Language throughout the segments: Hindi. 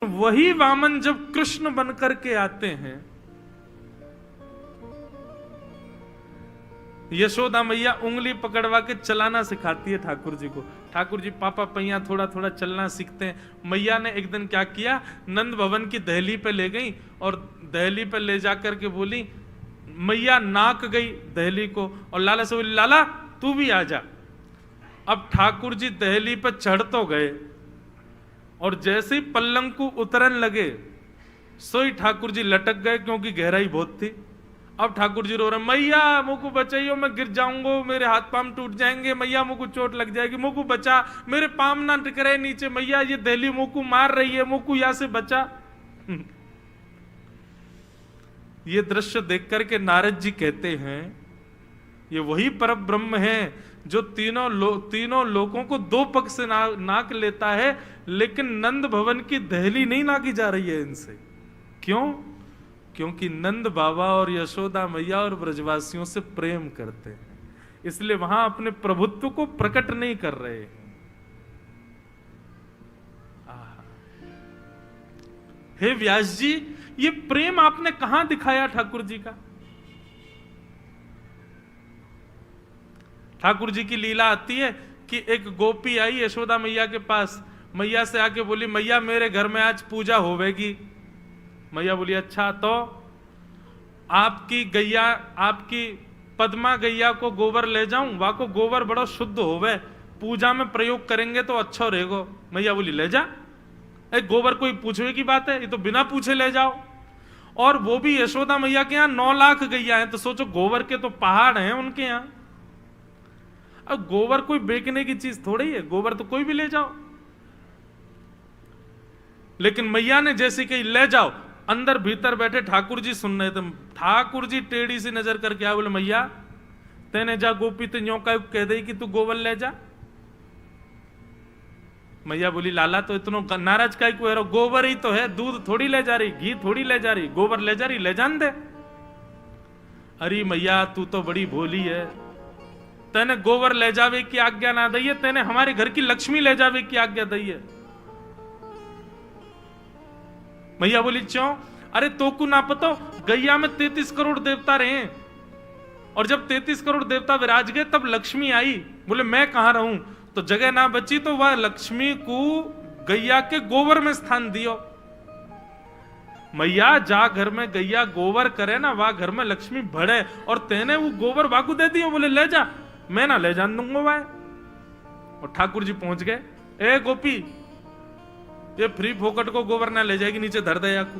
वही वामन जब कृष्ण बनकर के आते हैं, यशोदा मैया उंगली पकड़वा के चलाना सिखाती है ठाकुर जी को। ठाकुर जी पापा पैया थोड़ा थोड़ा चलना सीखते हैं। मैया ने एक दिन क्या किया, नंद भवन की दहली पे ले गई और दहली पे ले जाकर के बोली, मैया नाक गई दहली को और लाला से बोली, लाला तू भी आ जा। अब ठाकुर जी दहली पे चढ़ तो गए और जैसे ही पल्लंग को उतरन लगे सोई ठाकुर जी लटक गए, क्योंकि गहराई बहुत थी। अब ठाकुर जी रो रहे, मैया मुझको बचाइयो, मैं गिर जाऊंगा, मेरे हाथ पांव टूट जाएंगे, मैया मुझको चोट लग जाएगी, मुझको बचा, मेरे पांव ना टिकरे नीचे, मैया ये दहली मुझको मार रही है, मुझको यहां से बचा। ये दृश्य देख करके नारद जी कहते हैं, ये वही परब्रह्म है जो तीनों लोगों को दो पग से नाक लेता है, लेकिन नंद भवन की दहली नहीं नाकी जा रही है इनसे। क्यों? क्योंकि नंद बाबा और यशोदा मैया और ब्रजवासियों से प्रेम करते हैं, इसलिए वहां अपने प्रभुत्व को प्रकट नहीं कर रहे हैं। हे व्यास जी, ये प्रेम आपने कहां दिखाया ठाकुर जी का? ठाकुर जी की लीला आती है कि एक गोपी आई यशोदा मैया के पास, मैया से आके बोली, मैया मेरे घर में आज पूजा होवेगी। मैया बोली, अच्छा, तो आपकी गैया, आपकी पद्मा गैया को गोबर ले जाऊं? वहां को गोबर बड़ा शुद्ध होवे, पूजा में प्रयोग करेंगे तो अच्छा रहेगा। मैया बोली, ले जा। गोबर कोई पूछने की बात है, ये तो बिना पूछे ले जाओ। और वो भी यशोदा मैया के यहाँ 9 लाख गैया है, तो सोचो गोबर के तो पहाड़ हैं उनके यहाँ। अब गोबर कोई बेचने की चीज थोड़ी है, गोबर तो कोई भी ले जाओ। लेकिन मैया ने जैसे कही ले जाओ, अंदर भीतर बैठे ठाकुर जी सुन रहे थे। ठाकुर जी टेढ़ी सी नजर करके बोले, मैया तेने जा गोपी ते न्यों का कह दे कि तू गोबर ले जा। मैया बोली, लाला तो इतना नाराज का को, गोबर ही तो है, दूध थोड़ी ले जा रही, घी थोड़ी ले जा रही, गोबर ले जा रही, ले जान दे। अरे मैया तू तो बड़ी भोली है, तेने गोबर ले जावे की आज्ञा ना दी है, तेने हमारे घर की लक्ष्मी ले जावे की आज्ञा दी है। मैया बोली, क्यों? अरे तोकू ना पतो, गैया में 33 करोड़ देवता रहे, और जब 33 करोड़ देवता विराज गए तब लक्ष्मी आई। बोले मैं कहां रहूं? तो जगह ना बची तो वह लक्ष्मी को गैया के गोबर में स्थान दियो। मैया जा घर में गैया गोबर करे ना, वह घर में लक्ष्मी बढ़े, और तेने वो गोबर बाकू दे दियो। बोले ले जा, मैं ना ले जान दूंगा भाई। और ठाकुर जी पहुंच गए, ए गोपी ये फ्री फोकट को गोबर ना ले जाएगी, नीचे धर दे याकू।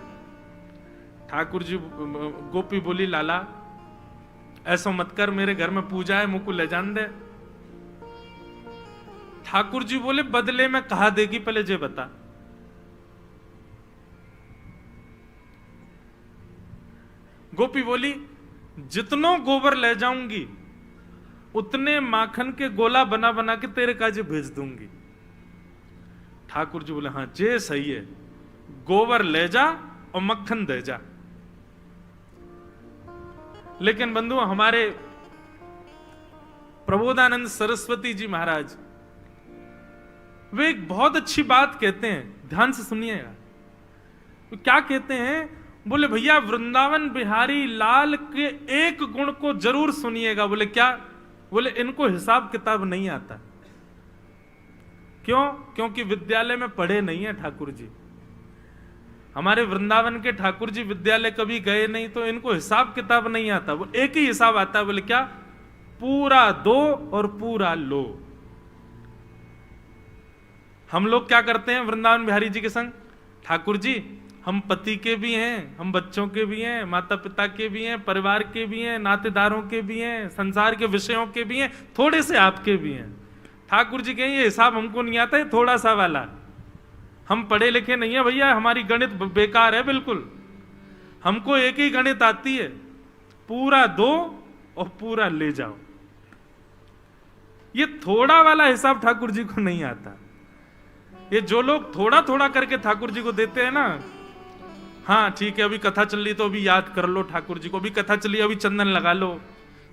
ठाकुर जी, गोपी बोली, लाला ऐसा मत कर, मेरे घर में पूजा है, मुझको ले जान दे। ठाकुर जी बोले, बदले में कहा देगी पहले जे बता। गोपी बोली, जितनो गोबर ले जाऊंगी उतने माखन के गोला बना बना के तेरे काजे भेज दूंगी। ठाकुर जी बोले, हाँ जे सही है, गोबर ले जा और मक्खन दे जा। लेकिन बंधु, हमारे प्रबोधानंद सरस्वती जी महाराज वे एक बहुत अच्छी बात कहते हैं, ध्यान से सुनिएगा। तो क्या कहते हैं? बोले भैया वृंदावन बिहारी लाल के एक गुण को जरूर सुनिएगा। बोले क्या? बोले इनको हिसाब किताब नहीं आता। क्यों? क्योंकि विद्यालय में पढ़े नहीं है ठाकुर जी। हमारे वृंदावन के ठाकुर जी विद्यालय कभी गए नहीं, तो इनको हिसाब किताब नहीं आता। वो एक ही हिसाब आता है, बोले क्या? पूरा दो और पूरा लो। हम लोग क्या करते हैं वृंदावन बिहारी जी के संग? ठाकुर जी हम पति के भी हैं, हम बच्चों के भी हैं, माता पिता के भी हैं, परिवार के भी हैं, नातेदारों के भी हैं, संसार के विषयों के भी हैं, थोड़े से आपके भी हैं। ठाकुर जी कहें ये हिसाब हमको नहीं आता है, थोड़ा सा वाला। हम पढ़े लिखे नहीं है भैया, हमारी गणित बेकार है बिल्कुल। हमको एक ही गणित आती है, पूरा दो और पूरा ले जाओ। ये थोड़ा वाला हिसाब ठाकुर जी को नहीं आता। ये जो लोग थोड़ा थोड़ा करके ठाकुर जी को देते हैं ना, हाँ ठीक है अभी कथा चल रही तो अभी याद कर लो ठाकुर जी को, अभी कथा चली अभी चंदन लगा लो।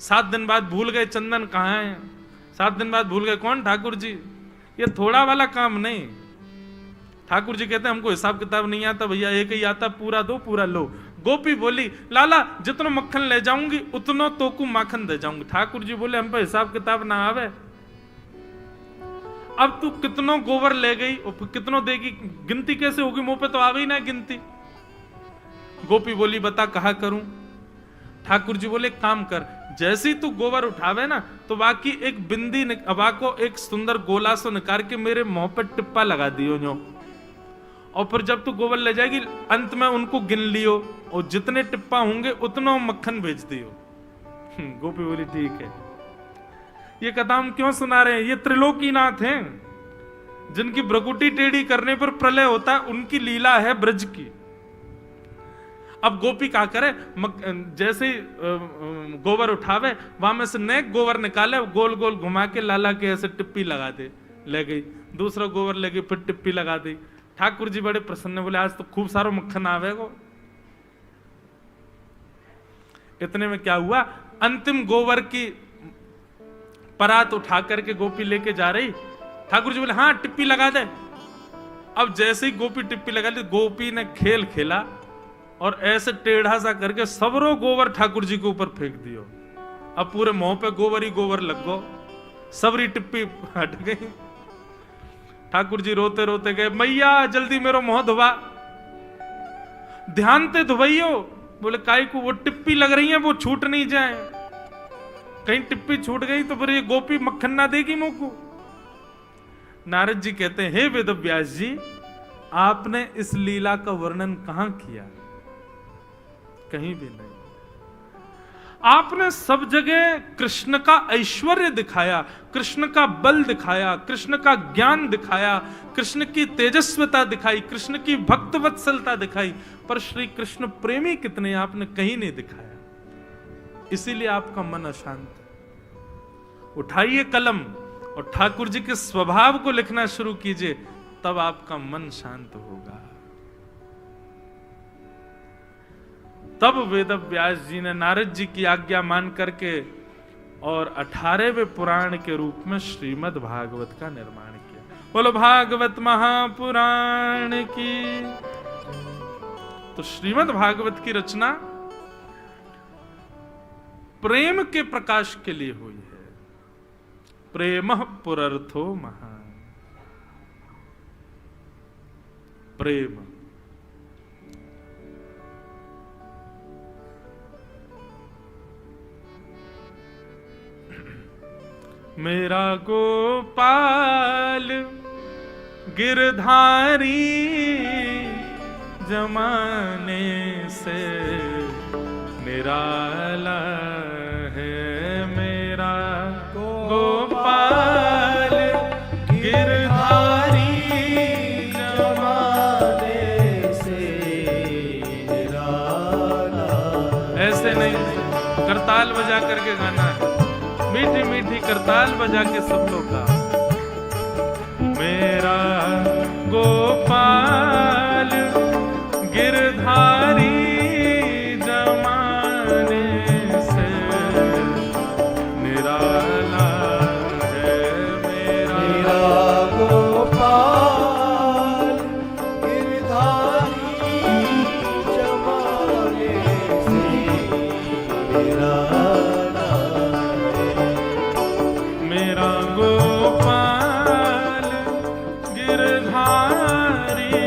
7 दिन बाद भूल गए चंदन कहाँ है, 7 दिन बाद भूल गए कौन? ठाकुर जी। ये थोड़ा वाला काम नहीं। ठाकुर जी कहते हैं हमको हिसाब किताब नहीं आता भैया, एक ही आता, पूरा दो पूरा लो। गोपी बोली लाला जितना मक्खन ले जाऊंगी उतना तोकू माखन दे जाऊंगी। ठाकुर जी बोले हम पे हिसाब किताब ना आवे, अब तू कितनों गोबर ले गई और कितनों देगी, गिनती कैसे होगी, मुंह पे तो आवे ही ना गिनती। गोपी बोली बता कहा करूं। ठाकुर जी बोले काम कर, जैसे ही तू गोबर उठावे ना तो बाकी एक बिंदी अबा को एक सुंदर गोला सो निकाल के मेरे मुंह पे टिप्पा लगा दियो जो, और फिर जब तू गोबर ले जाएगी अंत में उनको गिन लियो और जितने टिप्पा होंगे उतना मक्खन भेज दियो। गोपी बोली ठीक है। ये कथा हम क्यों सुना रहे हैं, ये त्रिलोकीनाथ हैं जिनकी भ्रकुटी टेढ़ी करने पर प्रलय होता है, उनकी लीला है ब्रज की। अब गोपी क्या करे, जैसे ही गोबर उठावे वहां में से नेक गोबर निकाले, गोल गोल घुमा के लाला के ऐसे टिप्पी लगा दे, ले गई। दूसरा गोबर ले गई, फिर टिप्पी लगा दी। ठाकुर जी बड़े प्रसन्न, बोले आज तो खूब सारा मक्खन आवेगा। इतने में क्या हुआ, अंतिम गोबर की परात उठा करके गोपी लेके जा रही। ठाकुर जी बोले हाँ टिप्पी लगा दे। अब जैसे ही गोपी टिप्पी लगा दी, गोपी ने खेल खेला और ऐसे टेढ़ा सा करके सबरो गोबर ठाकुर जी के ऊपर फेंक दियो। अब पूरे मुंह पे गोबर ही गोबर लग गो, सबरी टिप्पी हट गई। ठाकुर जी रोते रोते गए, मैया जल्दी मेरो मुंह धुबा। ध्यान से धुबैयो। बोले काई को, वो टिप्पी लग रही है वो छूट नहीं जाए, कहीं टिप्पी छूट गई तो फिर ये गोपी मक्खन ना देगी मुंह को। नारद जी कहते हैं हे वेद व्यास जी, आपने इस लीला का वर्णन कहां किया, कहीं भी नहीं। आपने सब जगह कृष्ण का ऐश्वर्य दिखाया, कृष्ण का बल दिखाया, कृष्ण का ज्ञान दिखाया, कृष्ण की तेजस्विता दिखाई, कृष्ण की भक्त वत्सलता दिखाई, पर श्री कृष्ण प्रेमी कितने आपने कहीं नहीं दिखाया। इसीलिए आपका मन अशांत है। उठाइए कलम और ठाकुर जी के स्वभाव को लिखना शुरू कीजिए, तब आपका मन शांत होगा। तब वेद व्यास जी ने नारद जी की आज्ञा मान करके और 18वें पुराण के रूप में श्रीमद् भागवत का निर्माण किया। बोलो भागवत महापुराण की। तो श्रीमद् भागवत की रचना प्रेम के प्रकाश के लिए हुई है। प्रेम पुरर्थो महान। प्रेम मेरा गोपाल गिरधारी जमाने से निराला है। मेरा गोपाल गिरधारी जमाने से निराला। ऐसे नहीं, करताल बजा करके गाना है, मीठी मीठी करताल बजा के सब लोग का। मेरा गोपाल गिरधारी जमाने से निराला है। मेरा गोपाल गिरधारी जमाने से निराला। मेरा गोपाल गिरधारी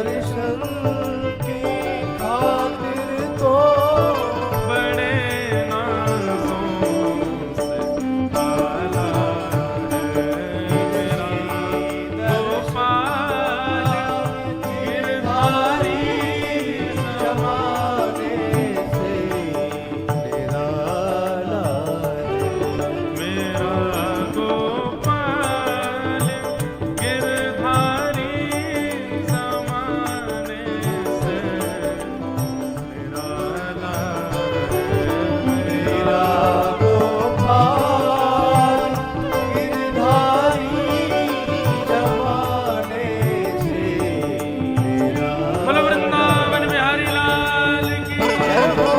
दर्शन की खातिर तो बड़े नाजों से पाला है मेरा गोपाल गिरधारी जमाने से निराला है। मेरा गोपाल गिरधारी ज़माने से निराला मेरा गोपाल गिरधारी जमाने से निराला बोलो वृंदावन बिहारी लाल की जय हो।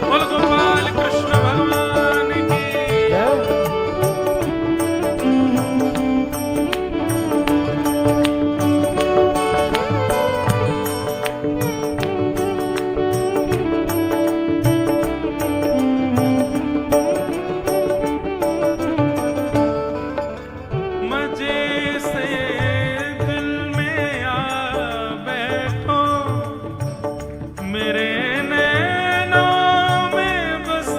बोलो गोपाल कृष्ण भगवान की जय हो। मजे से दिल में आ बैठो मेरे नैनों में बस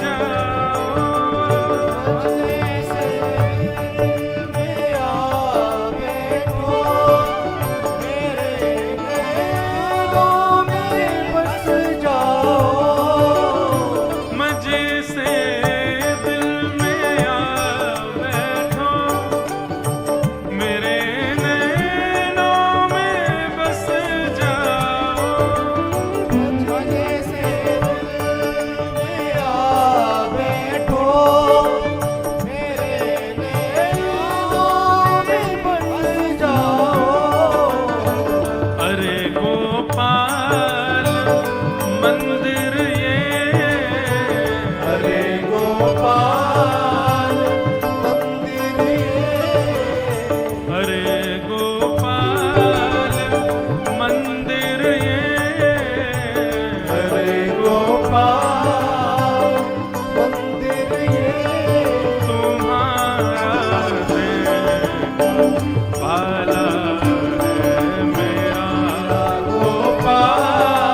जाओ मजे से में आ बैठो मेरे नैनों में बस जाओ। मजे से दिल में आ बैठो मेरे नैनों में बस जाओ मजे से में आ बैठो मेरे नैनों में बस जाओ। अरे गोपाल मंदिर ये हरे गोपाल मंदिर अरे गोपाल मंदिर ये हरे गोपाल मंदिर ये तुम्हारा देखो भाला है मेरा गोपाल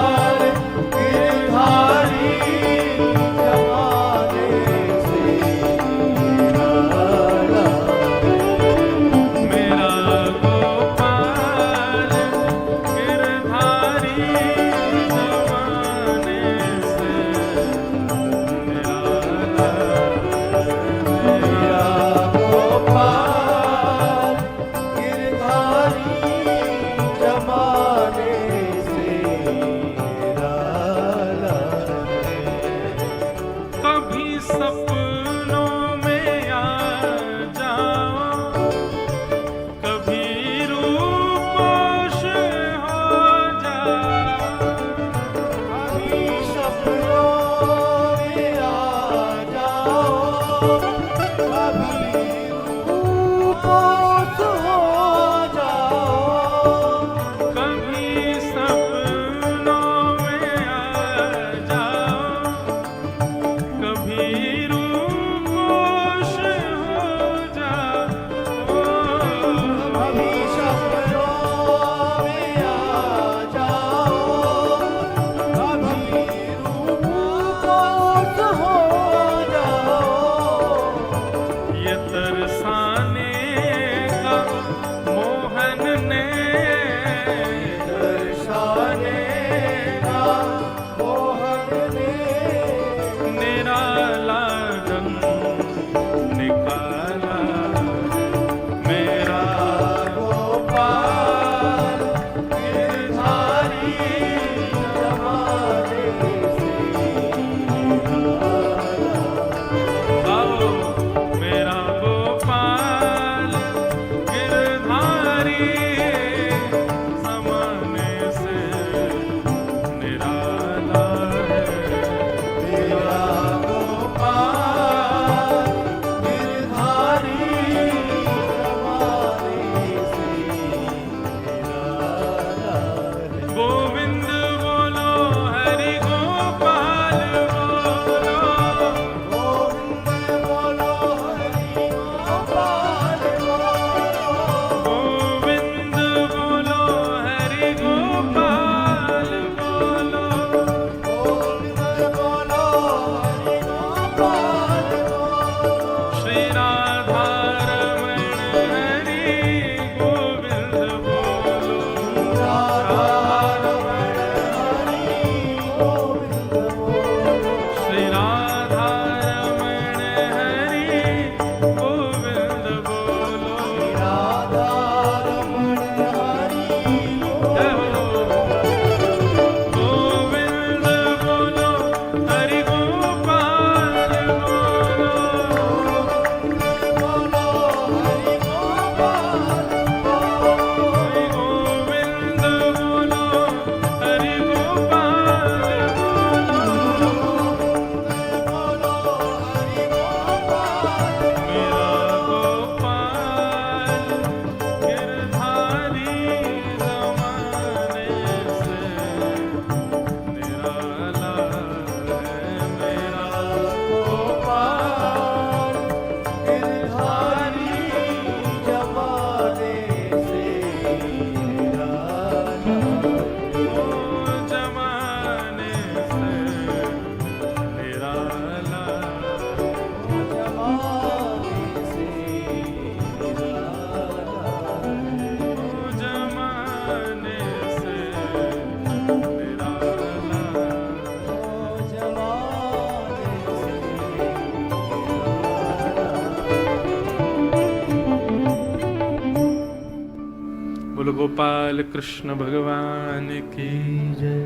गोपाल कृष्ण भगवान की जय।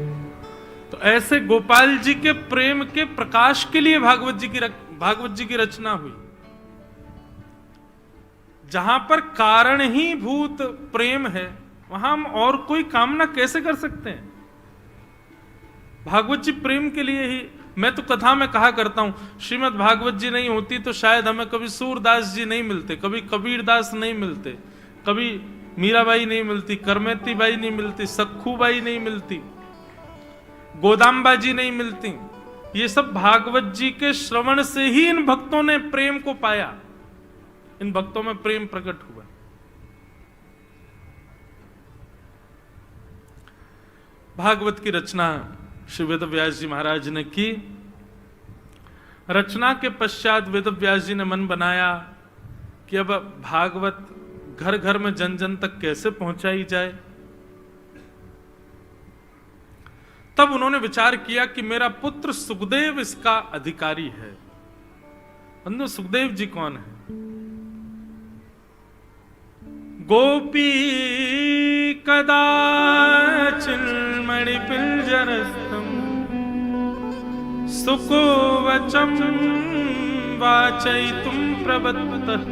तो ऐसे गोपाल जी के प्रेम के प्रकाश के लिए भागवत जी की रचना हुई। जहां पर कारण ही भूत प्रेम है, वहां हम और कोई कामना कैसे कर सकते हैं? भागवत जी प्रेम के लिए ही। मैं तो कथा में कहा करता हूं, श्रीमद् भागवत जी नहीं होती तो शायद हमें कभी सूरदास जी नहीं मिलते, कभी कबीरदास नहीं मिलते, कभी मीराबाई नहीं मिलती, करमेती बाई नहीं मिलती, सखूबाई नहीं मिलती, गोदाम्बा जी नहीं मिलती। ये सब भागवत जी के श्रवण से ही इन भक्तों ने प्रेम को पाया, इन भक्तों में प्रेम प्रकट हुआ। भागवत की रचना श्री वेदव्यास जी महाराज ने की। रचना के पश्चात वेदव्यास जी ने मन बनाया कि अब भागवत घर घर में जन जन तक कैसे पहुंचाई जाए। तब उन्होंने विचार किया कि मेरा पुत्र सुखदेव इसका अधिकारी है। बंधु, सुखदेव जी कौन है? गोपी कदाचिन मणिपिंजरस्थं सुको वचम वाचयितुं प्रबद्धः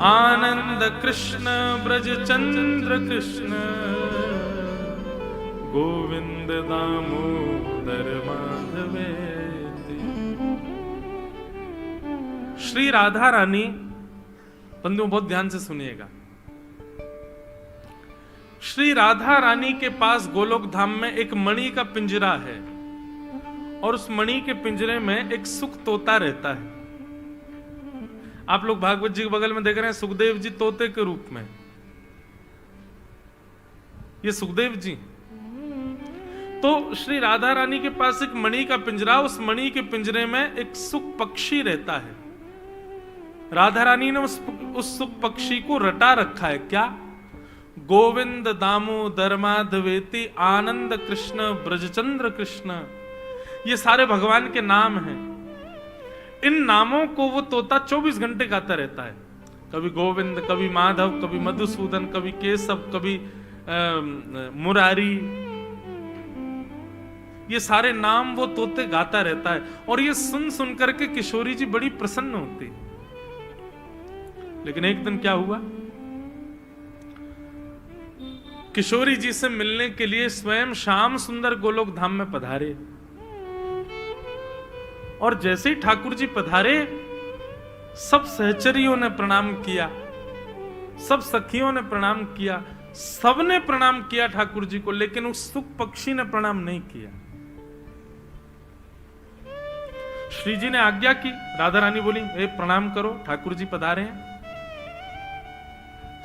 आनंद कृष्ण ब्रज चंद्र कृष्ण गोविंद दामोदर माधवेति। श्री राधा रानी, बंधुओं बहुत ध्यान से सुनिएगा, श्री राधा रानी के पास गोलोक धाम में एक मणि का पिंजरा है और उस मणि के पिंजरे में एक सुख तोता रहता है। आप लोग भागवत जी के बगल में देख रहे हैं सुखदेव जी तोते के रूप में, ये सुखदेव जी। तो श्री राधा रानी के पास एक मणि का पिंजरा, उस मणि के पिंजरे में एक सुख पक्षी रहता है। राधा रानी ने उस सुख पक्षी को रटा रखा है। क्या? गोविंद दामोदर माधवेति आनंद कृष्ण ब्रजचंद्र कृष्ण, ये सारे भगवान के नाम हैं। इन नामों को वो तोता 24 घंटे गाता रहता है। कभी गोविंद, कभी माधव, कभी मधुसूदन, कभी केशव, कभी मुरारी, ये सारे नाम वो तोते गाता रहता है। और ये सुन सुन करके किशोरी जी बड़ी प्रसन्न होती। लेकिन एक दिन क्या हुआ, किशोरी जी से मिलने के लिए स्वयं श्याम सुंदर गोलोक धाम में पधारे। और जैसे ही ठाकुर जी पधारे, सब सहचरियों ने प्रणाम किया, सब सखियों ने प्रणाम किया, सबने प्रणाम किया ठाकुर जी को, लेकिन उस सुख पक्षी ने प्रणाम नहीं किया। श्री जी ने आज्ञा की, राधा रानी बोली ए प्रणाम करो, ठाकुर जी पधारे हैं।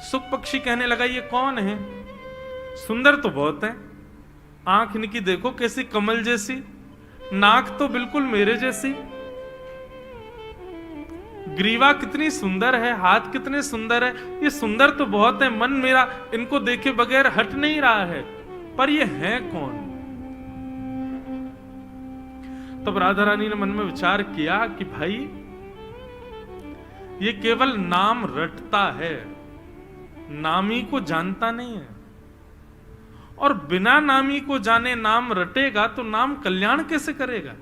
सुख पक्षी कहने लगा ये कौन है? सुंदर तो बहुत है, आंख इनकी देखो कैसी कमल जैसी, नाक तो बिल्कुल मेरे जैसी, ग्रीवा कितनी सुंदर है, हाथ कितने सुंदर है। ये सुंदर तो बहुत है, मन मेरा इनको देखे बगैर हट नहीं रहा है, पर ये है कौन? तब राधा रानी ने मन में विचार किया कि भाई ये केवल नाम रटता है, नामी को जानता नहीं है। और बिना नामी को जाने नाम रटेगा तो नाम कल्याण कैसे करेगा?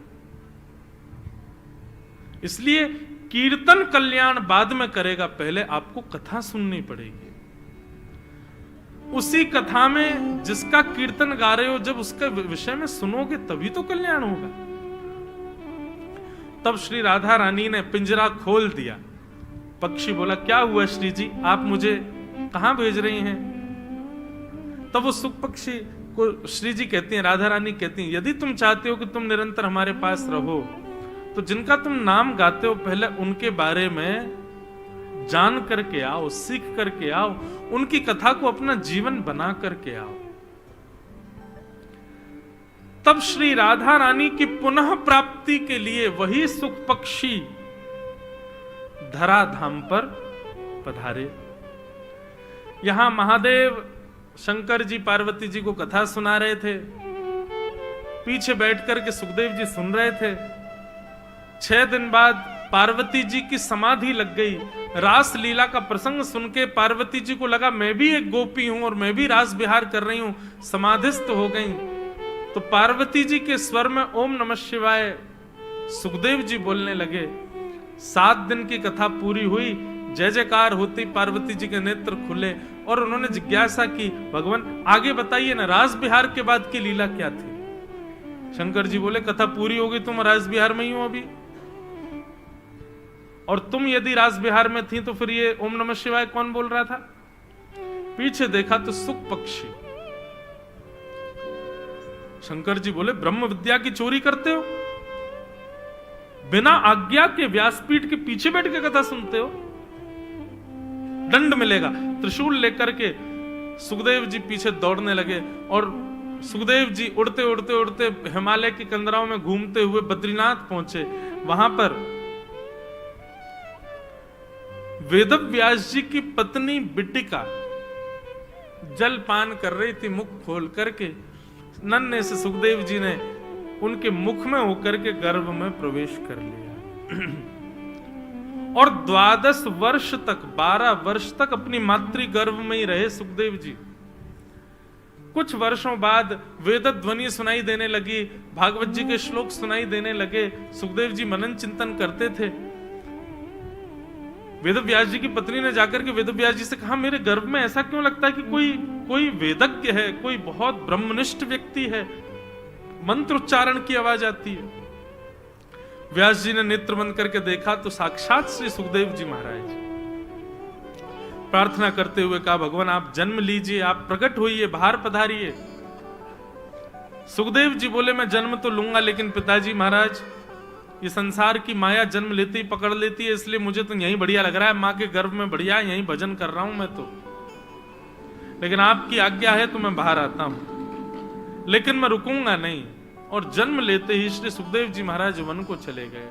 इसलिए कीर्तन कल्याण बाद में करेगा, पहले आपको कथा सुननी पड़ेगी। उसी कथा में जिसका कीर्तन गा रहे हो, जब उसके विषय में सुनोगे तभी तो कल्याण होगा। तब श्री राधा रानी ने पिंजरा खोल दिया। पक्षी बोला क्या हुआ श्री जी, आप मुझे कहां भेज रही हैं? तब वो सुख पक्षी को श्री जी कहती हैं, राधा रानी कहती हैं, यदि तुम चाहते हो कि तुम निरंतर हमारे पास रहो तो जिनका तुम नाम गाते हो पहले उनके बारे में जान करके आओ, सीख करके आओ, उनकी कथा को अपना जीवन बना करके आओ। तब श्री राधा रानी की पुनः प्राप्ति के लिए वही सुख पक्षी धराधाम पर पधारे। यहां महादेव शंकर जी पार्वती जी को कथा सुना रहे थे, पीछे बैठ करके सुखदेव जी सुन रहे थे। 6 दिन बाद पार्वती जी की समाधि लग गई। रास लीला का प्रसंग सुन के पार्वती जी को लगा मैं भी एक गोपी हूं और मैं भी रास विहार कर रही हूं, समाधिस्थ हो गई। तो पार्वती जी के स्वर में ओम नमः शिवाय सुखदेव जी बोलने लगे। 7 दिन की कथा पूरी हुई, जय जयकार होती पार्वती जी के नेत्र खुले और उन्होंने जिज्ञासा की, भगवान आगे बताइए ना, रास विहार के बाद की लीला क्या थी? शंकर जी बोले कथा पूरी हो गई, तुम रास विहार में ही हो अभी, और तुम यदि रास विहार में थी तो फिर ये ओम नमः शिवाय कौन बोल रहा था? पीछे देखा तो सुख पक्षी। शंकर जी बोले ब्रह्म विद्या की चोरी करते हो, बिना आज्ञा के व्यासपीठ के पीछे बैठ के कथा सुनते हो, दंड मिलेगा। त्रिशूल लेकर के सुखदेव जी पीछे दौड़ने लगे और सुखदेव जी उड़ते उड़ते उड़ते हिमालय की कंदराओं में घूमते हुए बद्रीनाथ पहुंचे। वहां पर वेदव्यास जी की पत्नी बिटिका जल पान कर रही थी, मुख खोल करके। नन्हे से सुखदेव जी ने उनके मुख में होकर के गर्भ में प्रवेश कर लिया और 12 वर्ष तक, 12 वर्ष तक अपनी मातृ गर्भ में ही रहे सुखदेव जी। कुछ वर्षों बाद वेद ध्वनि सुनाई देने लगी, भागवत जी के श्लोक सुनाई देने लगे। सुखदेव जी मनन चिंतन करते थे। वेदव्यास जी की पत्नी ने जाकर के वेदव्यास जी से कहा, मेरे गर्भ में ऐसा क्यों लगता है कि कोई वेदज्ञ है, कोई बहुत ब्रह्मनिष्ठ व्यक्ति है, मंत्र उच्चारण की आवाज आती है। व्यास जी ने नेत्र बंद करके देखा तो साक्षात श्री सुखदेव जी महाराज। प्रार्थना करते हुए कहा, भगवान आप जन्म लीजिए, आप प्रकट होइए, बाहर पधारिए। सुखदेव जी बोले मैं जन्म तो लूंगा, लेकिन पिताजी महाराज ये संसार की माया जन्म लेते ही पकड़ लेती है, इसलिए मुझे तो यही बढ़िया लग रहा है, माँ के गर्भ में बढ़िया, यही भजन कर रहा हूं मैं तो, लेकिन आपकी आज्ञा है तो मैं बाहर आता हूं, लेकिन मैं रुकूंगा नहीं। और जन्म लेते ही श्री सुखदेव जी महाराज वन को चले गए।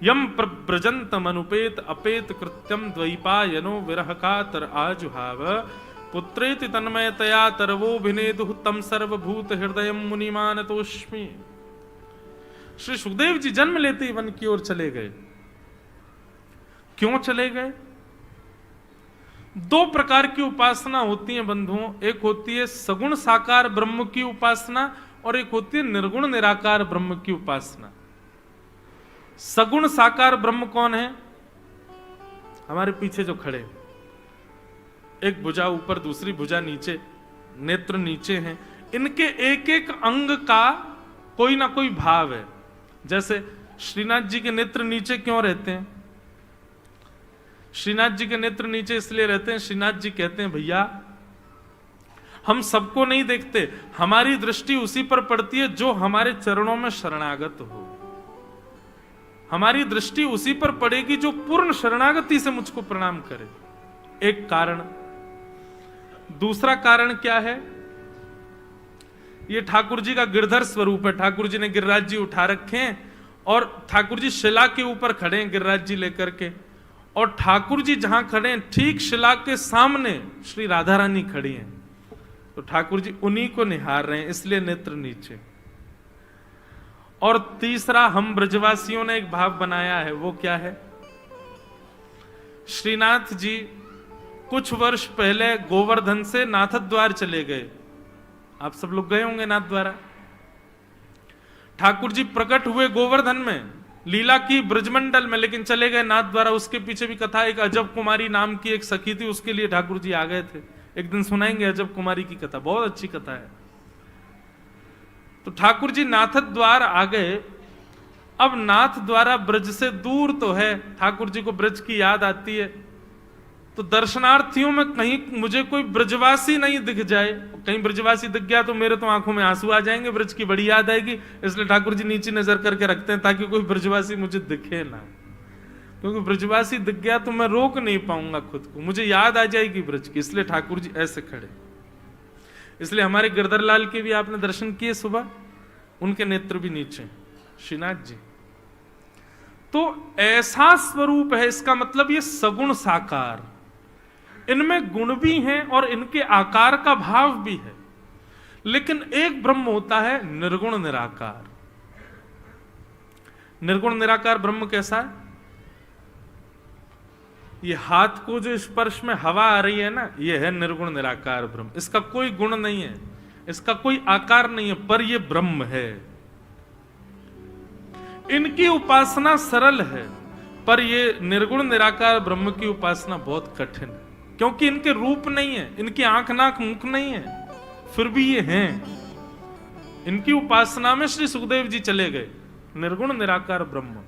यम प्रव्रजंतम अनुपेत अपेत कृत्यम द्वैपायनो विरह कातर आजुहाव पुत्रेति तन्मयतया तरवो भिनेदुः तम सर्वभूत हृदयम मुनिमानतोष्मि। श्री सुखदेव जी जन्म लेते ही वन की ओर चले गए। क्यों चले गए? 2 प्रकार की उपासना होती है बंधुओं, एक होती है सगुण साकार ब्रह्म की उपासना और एक होती है निर्गुण निराकार ब्रह्म की उपासना। सगुण साकार ब्रह्म कौन है? हमारे पीछे जो खड़े, एक भुजा ऊपर दूसरी भुजा नीचे, नेत्र नीचे हैं, इनके एक एक अंग का कोई ना कोई भाव है। जैसे श्रीनाथ जी के नेत्र नीचे क्यों रहते हैं? श्रीनाथ जी के नेत्र नीचे इसलिए रहते हैं, श्रीनाथ जी कहते हैं भैया हम सबको नहीं देखते, हमारी दृष्टि उसी पर पड़ती है जो हमारे चरणों में शरणागत हो। हमारी दृष्टि उसी पर पड़ेगी जो पूर्ण शरणागति से मुझको प्रणाम करे। एक कारण। दूसरा कारण क्या है? ये ठाकुर जी का गिरधर स्वरूप है। ठाकुर जी ने गिरिराज जी उठा रखे हैं और ठाकुर जी शिला के ऊपर खड़े हैं गिरिराज जी लेकर के, और ठाकुर जी जहां खड़े हैं ठीक शिला के सामने श्री राधा रानी खड़ी हैं, तो ठाकुर जी उन्हीं को निहार रहे हैं, इसलिए नेत्र नीचे। और तीसरा हम ब्रजवासियों ने एक भाव बनाया है, वो क्या है? श्रीनाथ जी कुछ वर्ष पहले गोवर्धन से नाथद्वार चले गए। आप सब लोग गए होंगे नाथ द्वारा। ठाकुर जी प्रकट हुए गोवर्धन में, लीला की ब्रजमंडल में, लेकिन चले गए नाथ द्वारा। उसके पीछे भी कथा, एक अजब कुमारी नाम की एक सखी थी, उसके लिए ठाकुर जी आ गए थे। एक दिन सुनाएंगे अजब कुमारी की कथा, बहुत अच्छी कथा है। तो ठाकुर जी नाथ द्वार आ गए। अब नाथ द्वारा ब्रज से दूर तो है, ठाकुर जी को ब्रज की याद आती है, तो दर्शनार्थियों में कहीं मुझे कोई ब्रजवासी नहीं दिख जाए। कहीं ब्रजवासी दिख गया तो मेरे तो आंखों में आंसू आ जाएंगे, ब्रज की बड़ी याद आएगी, इसलिए ठाकुर जी नीचे नजर करके रखते हैं ताकि कोई ब्रजवासी मुझे दिखे ना, क्योंकि ब्रजवासी दिख गया तो मैं रोक नहीं पाऊंगा खुद को, मुझे याद आ जाएगी ब्रज की, इसलिए ठाकुर जी ऐसे खड़े। इसलिए हमारे गिरधर लाल के भी आपने दर्शन किए सुबह, उनके नेत्र भी नीचे, श्रीनाथ जी। तो ऐसा स्वरूप है, इसका मतलब ये सगुण साकार, इनमें गुण भी हैं और इनके आकार का भाव भी है। लेकिन एक ब्रह्म होता है निर्गुण निराकार। निर्गुण निराकार ब्रह्म कैसा है? ये हाथ को जो स्पर्श में हवा आ रही है ना, ये है निर्गुण निराकार ब्रह्म। इसका कोई गुण नहीं है, इसका कोई आकार नहीं है, पर ये ब्रह्म है। इनकी उपासना सरल है, पर ये निर्गुण निराकार ब्रह्म की उपासना बहुत कठिन है, क्योंकि इनके रूप नहीं है, इनकी आंख नाक मुख नहीं है, फिर भी ये हैं। इनकी उपासना में श्री सुखदेव जी चले गए, निर्गुण निराकार ब्रह्म।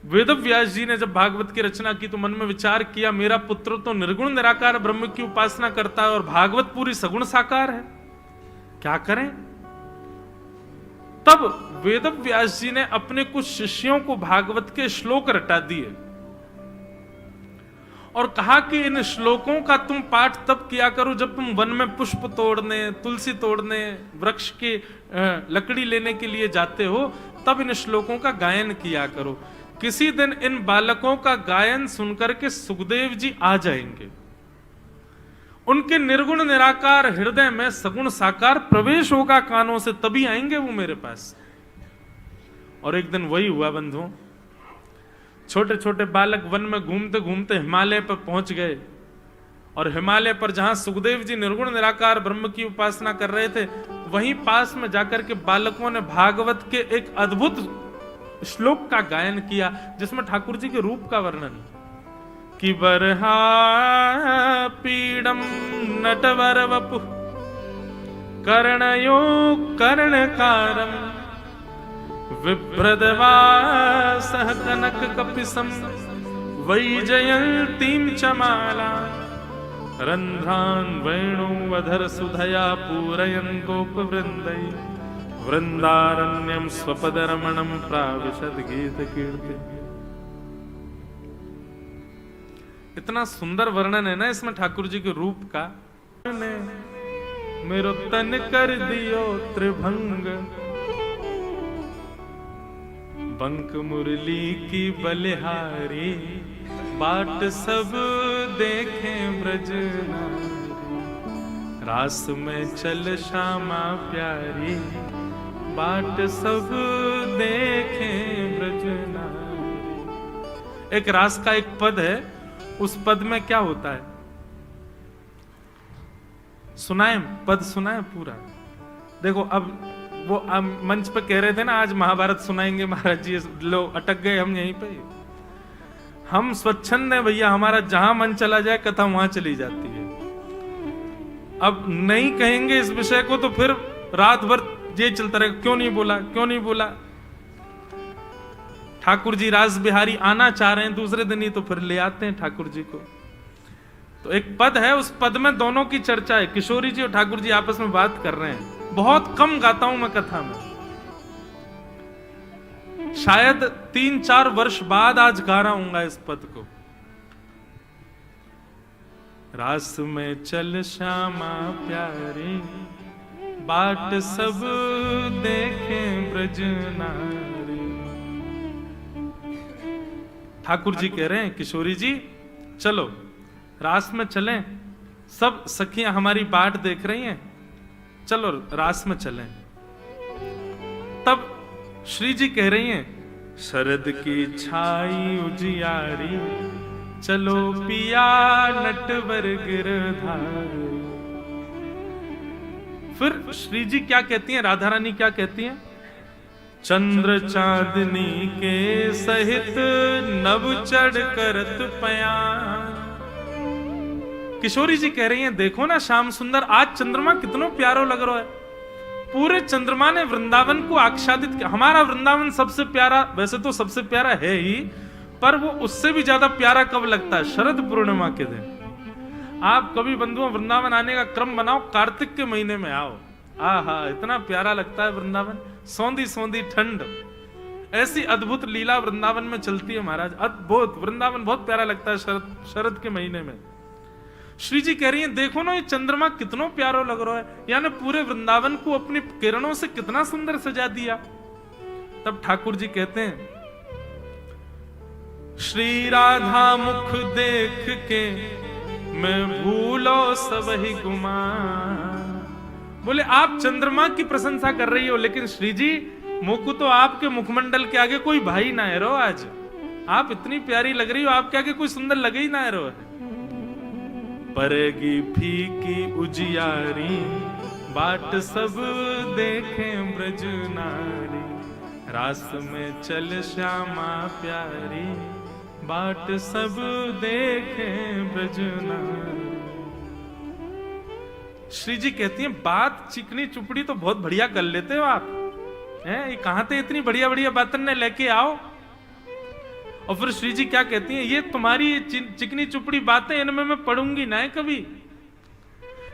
वेदव्यास जी ने जब भागवत की रचना की तो मन में विचार किया, मेरा पुत्र तो निर्गुण निराकार ब्रह्म की उपासना करता है और भागवत पूरी सगुण साकार है, क्या करें? तब वेदव्यास जी ने अपने कुछ शिष्यों को भागवत के श्लोक रटा दिए और कहा कि इन श्लोकों का तुम पाठ तब किया करो जब तुम वन में पुष्प तोड़ने, तुलसी तोड़ने, वृक्ष की लकड़ी लेने के लिए जाते हो, तब इन श्लोकों का गायन किया करो। किसी दिन इन बालकों का गायन सुनकर के सुखदेव जी आ जाएंगे, उनके निर्गुण निराकार हृदय में सगुण साकार प्रवेश होगा कानों से, तभी आएंगे वो मेरे पास। और एक दिन वही हुआ बंधुओं। छोटे छोटे बालक वन में घूमते घूमते हिमालय पर पहुंच गए और हिमालय पर जहां सुखदेव जी निर्गुण निराकार ब्रह्म की उपासना कर रहे थे, वहीं पास में जाकर के बालकों ने भागवत के एक अद्भुत श्लोक का गायन किया, जिसमें ठाकुर जी के रूप का वर्णन कि बरहा पीडम नटवर वपु कर्णयो कर्णकारम विभ्रदवासः कनक कपिसम वैजयंतीं च माला रंध्रान् वेणुवधर सुधया पूरयन् गोपवृन्दै वृंदारण्यम स्वपदरमणम प्राविशद गीत कीर्ति। इतना सुंदर वर्णन है ना इसमें ठाकुर जी के रूप का। मेरो तन कर दियो त्रिभंग, बंक मुरली की बलिहारी, बाट सब देखे ब्रज नारी, रास में चल श्यामा प्यारी, बाट सब देखे ब्रज नारी। एक रास का एक पद है, उस पद में क्या होता है सुनाए, पद सुनाए पूरा। देखो अब वो मंच पे कह रहे थे ना आज महाभारत सुनाएंगे महाराज जी, लोग अटक गए हम यहीं पे। हम स्वच्छंद हैं भैया, हमारा जहां मन चला जाए कथा वहां चली जाती है। अब नहीं कहेंगे इस विषय को तो फिर रात भर ये चलता रहेगा, क्यों नहीं बोला, क्यों नहीं बोला। ठाकुर जी रास बिहारी आना चाह रहे हैं दूसरे दिन ही, तो फिर ले आते हैं ठाकुर जी को। तो एक पद है, उस पद में दोनों की चर्चा है, किशोरी जी और ठाकुर जी आपस में बात कर रहे हैं। बहुत कम गाता हूं मैं कथा में, शायद 3-4 वर्ष बाद आज गा रहा हूंगा इस पद को। रास में चल श्यामा प्यारी, बाट सब देखे ब्रज नारी। ठाकुर जी कह रहे हैं किशोरी जी चलो रास में चलें, सब सखियां हमारी बाट देख रही हैं, चलो रास में चलें। तब श्री जी कह रही हैं शरद की छाई उजियारी, चलो पिया नटवर गिरधारी। फिर श्री जी क्या कहती हैं, राधा रानी क्या कहती हैं, चंद्र चांदनी के सहित नव चढ़ करत पयान। किशोरी जी कह रही हैं देखो ना श्याम सुंदर, आज चंद्रमा कितना प्यारो लग रहा है। पूरे चंद्रमा ने वृंदावन को आच्छादित किया। हमारा वृंदावन सबसे प्यारा, वैसे तो सबसे प्यारा है ही, पर वो उससे भी ज्यादा प्यारा कब लगता है, शरद पूर्णिमा के दिन। आप कभी बंधुओं वृंदावन आने का क्रम बनाओ, कार्तिक के महीने में आओ, आहा इतना प्यारा लगता है वृंदावन। सौंधी सौंधी ठंड, ऐसी अद्भुत लीला वृंदावन में चलती है महाराज, अद्भुत। वृंदावन बहुत प्यारा लगता है शरद के महीने में। श्री जी कह रही हैं देखो ना ये चंद्रमा कितना प्यारो लग रहा है, यानी पूरे वृंदावन को अपनी किरणों से कितना सुंदर सजा दिया। तब ठाकुर जी कहते हैं श्री राधा मुख देख के मैं भूलो सब ही गुमान। बोले आप चंद्रमा की प्रशंसा कर रही हो, लेकिन श्री जी मोकू तो आपके मुखमंडल के आगे कोई भाई ना है रो। आज आप इतनी प्यारी लग रही हो, आपके आगे कोई सुंदर लगे ही ना है रो। परेगी फीकी उजियारी बाट सब देखें ब्रज नारी, रास में चल श्यामा प्यारी बाट सब देखें ब्रज नारी। श्री जी कहती हैं बात चिकनी चुपड़ी तो बहुत बढ़िया कर लेते हो आप, हैं? ये कहां थे इतनी बढ़िया बढ़िया बातें ने लेके आओ। और फिर श्री जी क्या कहती हैं, ये तुम्हारी चिकनी चुपड़ी बातें इनमें मैं पढ़ूंगी ना कभी।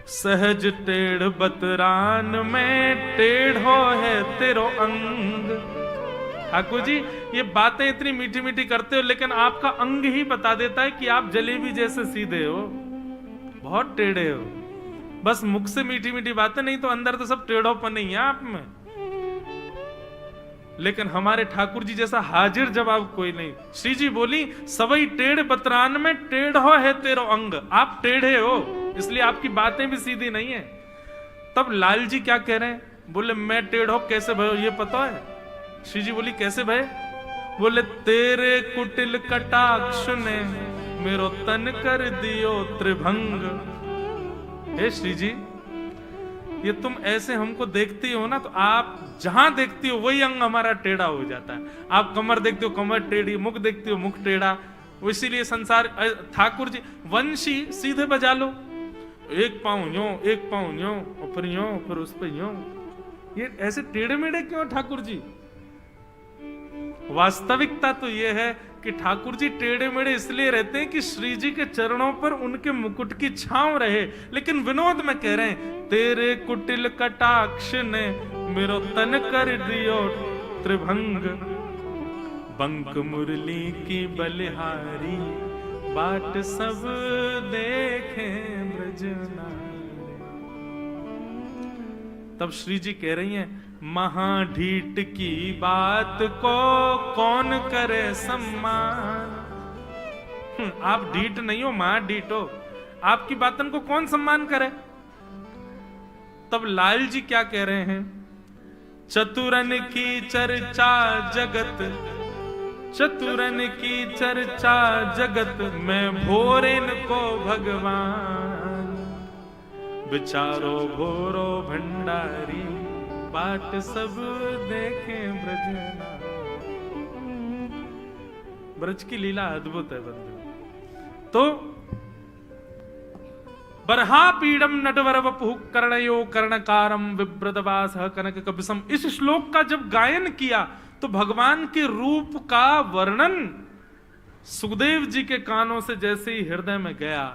सहज टेढ़ बतरान में टेढ़ो है तेरो अंग। ठाकुर जी ये बातें इतनी मीठी मीठी करते हो, लेकिन आपका अंग ही बता देता है कि आप जलेबी जैसे सीधे हो, बहुत टेढ़े हो। बस मुख से मीठी मीठी बातें, नहीं तो अंदर तो सब टेढ़ोपन ही है आप में। लेकिन हमारे ठाकुर जी जैसा हाजिर जवाब कोई नहीं। श्री जी बोली सवई टेढ़ बतरान में टेढ़ो है तेरो अंग। आप टेढ़े हो इसलिए आपकी बातें भी सीधी नहीं है। तब लाल जी क्या कह रहे हैं, बोले मैं टेढ़ो कैसे भयो ये पता है? श्री जी बोली कैसे भय? बोले तेरे कुटिल कटाक्ष ने मेरो तन कर दियो त्रिभंग। हे श्री जी ये तुम ऐसे हमको देखती हो ना, तो आप जहां देखती हो वही अंग हमारा टेढ़ा हो जाता है। आप कमर देखते हो कमर टेढ़ी, मुख देखते हो मुख टेढ़ा। इसीलिए संसार ठाकुर जी वंशी सीधे बजा लो, एक पाँव यूं एक पाँव यूं और फिर यूं फिर उस पर यूं। ये ऐसे टेढ़े मेढ़े क्यों ठाकुर जी? वास्तविकता तो ये है कि ठाकुर जी टेढ़े मेढ़े इसलिए रहते हैं कि श्री जी के चरणों पर उनके मुकुट की छांव रहे। लेकिन विनोद में कह रहे हैं तेरे कुटिल कटाक्ष ने मेरो तन कर दियो त्रिभंग, बंक मुरली की बलिहारी बाट सब देखें ब्रज नारी। तब श्री जी कह रही हैं महाढीठ की बात को कौन करे सम्मान। आप ढीठ नहीं हो, महाढीठ हो, आपकी बातन को कौन सम्मान करे? तब लाल जी क्या कह रहे हैं, चतुरन की चर्चा जगत, चतुरन की चर्चा जगत में भोरेन को भगवान, बिचारो भोरो भंडारी बाट सब देखें ब्रज नारी। ब्रज की लीला अद्भुत है बंधु। तो बरहा पीडम नटवर वपुः कर्णयो कर्णकारम विव्रतवास कनक कपिसम। इस श्लोक का जब गायन किया तो भगवान के रूप का वर्णन सुखदेव जी के कानों से जैसे ही हृदय में गया,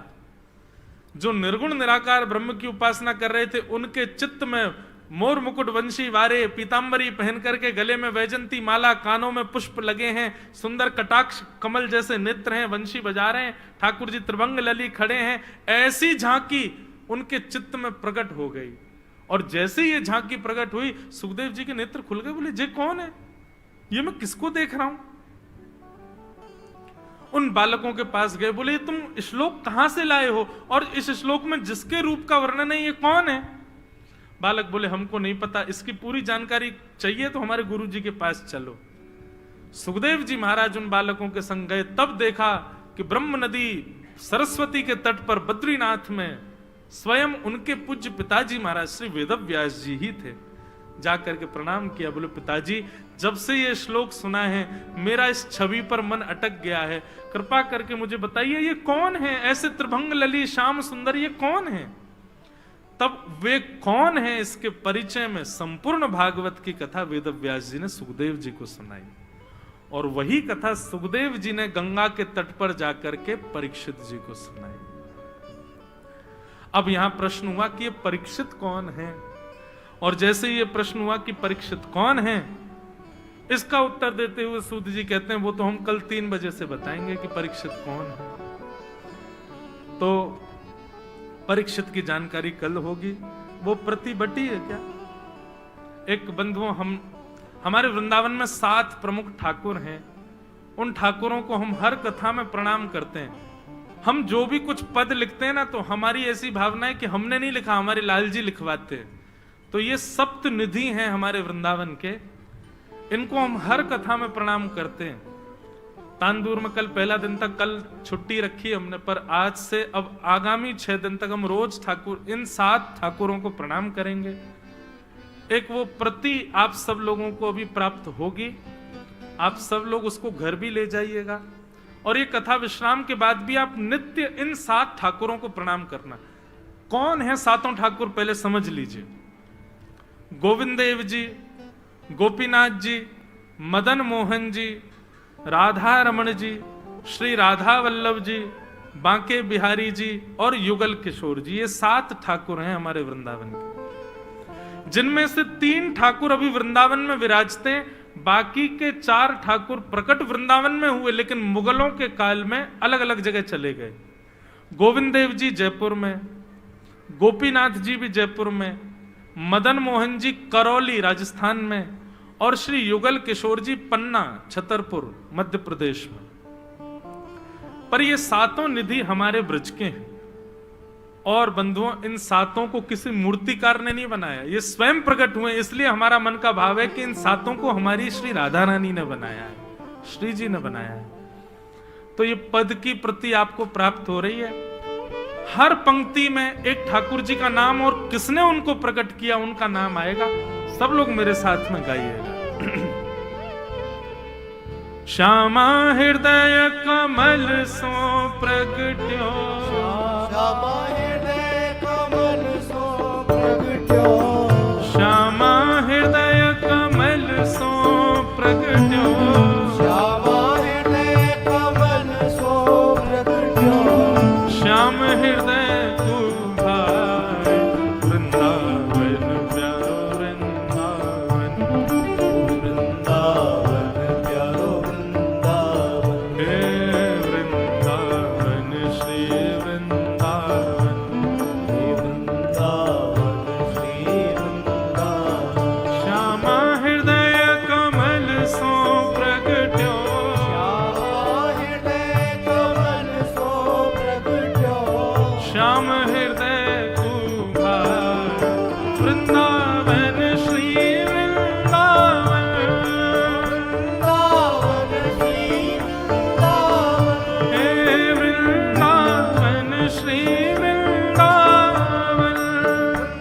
जो निर्गुण निराकार ब्रह्म की उपासना कर रहे थे उनके चित्त में मोर मुकुट वंशी वारे, पीतांबरी पहन करके गले में वैजंती माला, कानों में पुष्प लगे हैं, सुंदर कटाक्ष कमल जैसे नेत्र हैं, वंशी बजा रहे हैं, ठाकुर जी त्रिभंग लली खड़े हैं। ऐसी झांकी उनके चित्त में प्रकट हो गई। और जैसे ये झांकी प्रकट हुई सुखदेव जी के नेत्र खुल गए। बोले जे कौन है ये, मैं किसको देख रहा हूं? उन बालकों के पास गए, बोले तुम श्लोक कहां से लाए हो और इस श्लोक में जिसके रूप का वर्णन है ये कौन है? बालक बोले हमको नहीं पता, इसकी पूरी जानकारी चाहिए तो हमारे गुरु जी के पास चलो। सुखदेव जी महाराज उन बालकों के संग गए, तब देखा कि ब्रह्म नदी सरस्वती के तट पर बद्रीनाथ में स्वयं उनके पूज्य पिताजी महाराज श्री वेदव्यास जी ही थे। जाकर के प्रणाम किया, बोले पिताजी जब से ये श्लोक सुना है मेरा इस छवि पर मन अटक गया है, कृपा करके मुझे बताइए ये कौन है, ऐसे त्रिभंग लली श्याम सुंदर ये कौन है? तब वे कौन है इसके परिचय में संपूर्ण भागवत की कथा वेदव्यास जी ने सुखदेव जी को सुनाई। और वही कथा सुखदेव जी ने गंगा के तट पर जाकर के परीक्षित जी को सुनाई। अब यहां प्रश्न हुआ कि ये परीक्षित कौन है, और जैसे ये प्रश्न हुआ कि परीक्षित कौन है, इसका उत्तर देते हुए सूत जी कहते हैं वो तो हम कल 3 बजे से बताएंगे कि परीक्षित कौन है। तो परीक्षित की जानकारी कल होगी। वो प्रतिबटी है क्या? एक बंधुओं हमारे वृंदावन में 7 प्रमुख ठाकुर हैं। उन ठाकुरों को हम हर कथा में प्रणाम करते हैं। हम जो भी कुछ पद लिखते हैं ना, तो हमारी ऐसी भावना है कि हमने नहीं लिखा, हमारे लाल जी लिखवाते हैं। तो ये सप्त निधि हैं हमारे वृंदावन के। इनको हम हर कथा में प्रणाम करते हैं। तांदूर में कल पहला दिन तक, कल छुट्टी रखी हमने, पर आज से अब आगामी 6 दिन तक हम रोज ठाकुर, इन 7 ठाकुरों को प्रणाम करेंगे। एक वो प्रति आप सब लोगों को अभी प्राप्त होगी, आप सब लोग उसको घर भी ले जाइएगा। और ये कथा विश्राम के बाद भी आप नित्य इन 7 ठाकुरों को प्रणाम करना। कौन है 7 ठाकुर पहले समझ लीजिए। गोविंद देव जी, गोपीनाथ जी, मदन मोहन जी, राधा रमण जी, श्री राधा वल्लभ जी, बांके बिहारी जी और युगल किशोर जी, ये 7 ठाकुर हैं हमारे वृंदावन के, जिनमें से 3 ठाकुर अभी वृंदावन में विराजते हैं। बाकी के 4 ठाकुर प्रकट वृंदावन में हुए, लेकिन मुगलों के काल में अलग अलग जगह चले गए। गोविंद देव जी जयपुर में, गोपीनाथ जी भी जयपुर में, मदन मोहन जी करौली राजस्थान में, और श्री युगल किशोर जी पन्ना छतरपुर मध्य प्रदेश में। पर ये 7 निधि हमारे ब्रज के हैं। और बंधुओं, इन 7 को किसी मूर्तिकार ने नहीं बनाया, ये स्वयं प्रकट हुए। इसलिए हमारा मन का भाव है कि इन 7 को हमारी श्री राधा रानी ने बनाया है, श्री जी ने बनाया है। तो ये पद की प्रति आपको प्राप्त हो रही है। हर पंक्ति में एक ठाकुर जी का नाम और किसने उनको प्रकट किया उनका नाम आएगा। सब लोग मेरे साथ में गाइएगा। श्यामा हृदय कमल सो प्रगट्यो, श्यामा हृदय कमल सो प्रगट्यो, श्यामा हृदय कमल सो प्रगट्यो, श्यामा हृदय कमल सो प्रगट्यो, श्याम हृदय तू भाई वृंदावन प्यारो वृंदावन, वृंदावन प्यारो वृंदावन, हे वृंदावन श्री वृंदावन, हे वृंदावन श्री वृंदावन, श्यामा हृदय कमल सो प्रगट्यो, श्यामा हृदय कमल सो प्रगट्यो, श्याम हृदय तू भाई वृंदावन श्री वृंदावन, वृंदावन श्री वृंदावन, हे वृंदावन श्री वृंदावन,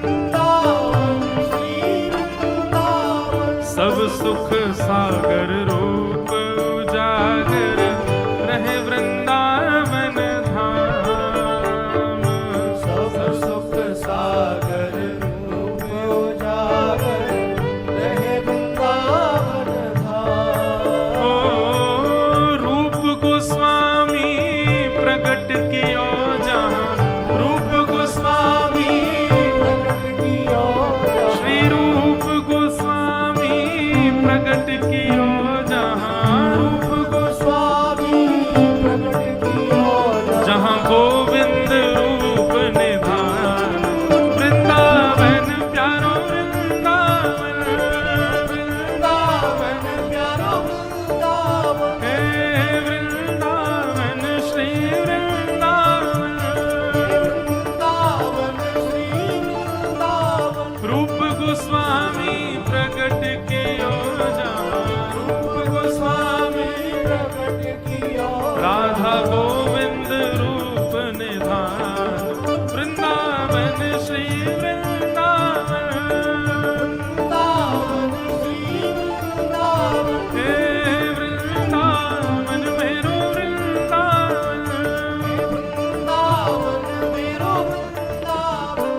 वृंदावन श्री वृंदावन, सब सुख सागर रूप उजागर रहे वृंदावन धाम, सब सुख सागर रूप उजागर रहे वृंदावन धाम। ओ रूप गोस्वामी प्रकट कियो जहाँ, रूप गोस्वामी प्रकट कियो जहाँ, श्री रूप गोस्वामी प्रकट कियो जहाँ, रूप गोस्वामी प्रकट कियो जहाँ, जहाँ गोविंद रूप निधान, वृंदावन प्यारो वृंदावन, वृंदावन प्यारो वृंदावन, हे वृंदावन श्री वृंदावन, वृंदावन श्री वृंदावन, रूप गोस्वामी प्रकट कियो जहाँ, रूप गोस्वामी प्रकट कियो राधा गोविंद रूप निधान, वृंदावन श्री वृंदावन, वृंदावन श्री वृंदावन, हे वृंदावन मेरो वृंदावन। वृंदावन मेरो वृंदावन।